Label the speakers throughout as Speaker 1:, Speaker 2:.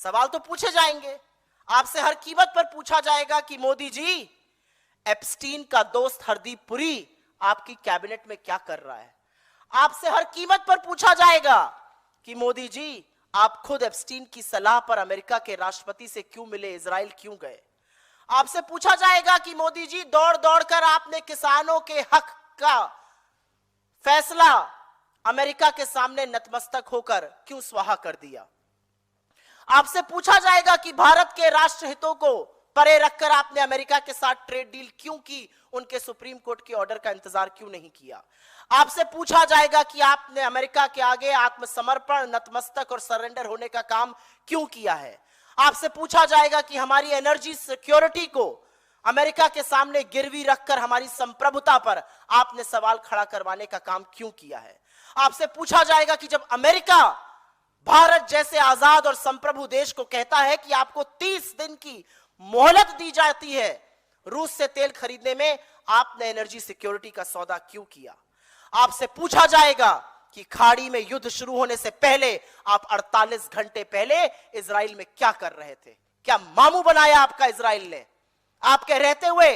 Speaker 1: सवाल तो पूछे जाएंगे, आपसे हर कीमत पर पूछा जाएगा कि मोदी जी, एप्स्टीन का दोस्त हरदीप पुरी आपकी कैबिनेट में क्या कर रहा है। आपसे हर कीमत पर पूछा जाएगा कि मोदी जी, आप खुद एप्स्टीन की सलाह पर अमेरिका के राष्ट्रपति से क्यों मिले, इजराइल क्यों गए। आपसे पूछा जाएगा कि मोदी जी, दौड़ दौड़ कर आपने किसानों के हक का फैसला अमेरिका के सामने नतमस्तक होकर क्यों स्वाहा कर दिया। आपसे पूछा जाएगा कि भारत के राष्ट्र हितों को परे रखकर आपने अमेरिका के साथ ट्रेड डील क्यों की, उनके सुप्रीम कोर्ट के ऑर्डर का इंतजार क्यों नहीं किया। आपसे पूछा जाएगा कि आपने अमेरिका के आगे आत्मसमर्पण, नतमस्तक और सरेंडर होने का काम क्यों किया है। आपसे पूछा जाएगा कि हमारी एनर्जी सिक्योरिटी को अमेरिका के सामने गिरवी रखकर हमारी संप्रभुता पर आपने सवाल खड़ा करवाने का काम क्यों किया है। आपसे पूछा जाएगा कि जब अमेरिका भारत जैसे आजाद और संप्रभु देश को कहता है कि आपको 30 दिन की मोहलत दी जाती है रूस से तेल खरीदने में, आपने एनर्जी सिक्योरिटी का सौदा क्यों किया। आपसे पूछा जाएगा कि खाड़ी में युद्ध शुरू होने से पहले आप 48 घंटे पहले इजराइल में क्या कर रहे थे। क्या मामू बनाया आपका इजराइल ने, आपके रहते हुए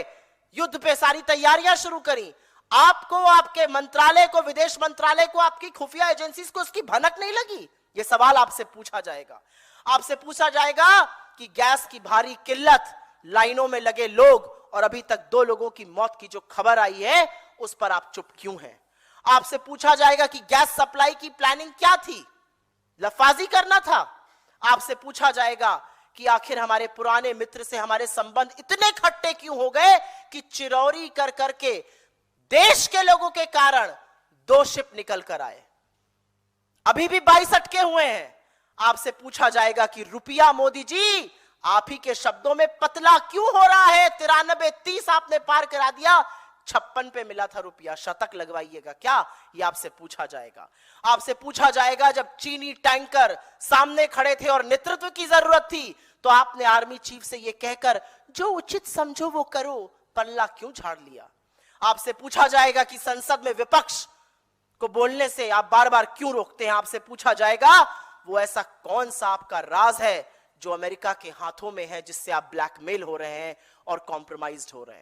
Speaker 1: युद्ध पे सारी तैयारियां शुरू करी। आपको, आपके मंत्रालय को, विदेश मंत्रालय को, आपकी खुफिया एजेंसीज को उसकी भनक नहीं लगी। यह सवाल आपसे पूछा जाएगा। आपसे पूछा जाएगा कि गैस की भारी किल्लत, लाइनों में लगे लोग और अभी तक 2 लोगों की मौत की जो खबर आई है उस पर आप चुप क्यों हैं। आपसे पूछा जाएगा कि गैस सप्लाई की प्लानिंग क्या थी, लफाजी करना था। आपसे पूछा जाएगा कि आखिर हमारे पुराने मित्र से हमारे संबंध इतने खट्टे क्यों हो गए कि चिरौरी कर करके देश के लोगों के कारण 2 शिप निकल कर आए, अभी भी 22 अटके हुए हैं। आपसे पूछा जाएगा कि रुपया मोदी जी, आप ही के शब्दों में पतला क्यों हो रहा है। 93, 30 आपने पार करा दिया, 56 पे मिला था रुपया, शतक लगवाइएगा क्या, ये आपसे पूछा जाएगा। आपसे पूछा जाएगा जब चीनी टैंकर सामने खड़े थे और नेतृत्व की जरूरत थी तो आपने आर्मी चीफ से ये कहकर जो उचित समझो वो करो, पल्ला क्यों झाड़ लिया। आपसे पूछा जाएगा कि संसद में विपक्ष को बोलने से आप बार बार क्यों रोकते हैं। आपसे पूछा जाएगा वो ऐसा कौन सा आपका राज है जो अमेरिका के हाथों में है, जिससे आप ब्लैकमेल हो रहे हैं और कॉम्प्रोमाइज्ड हो रहे हैं।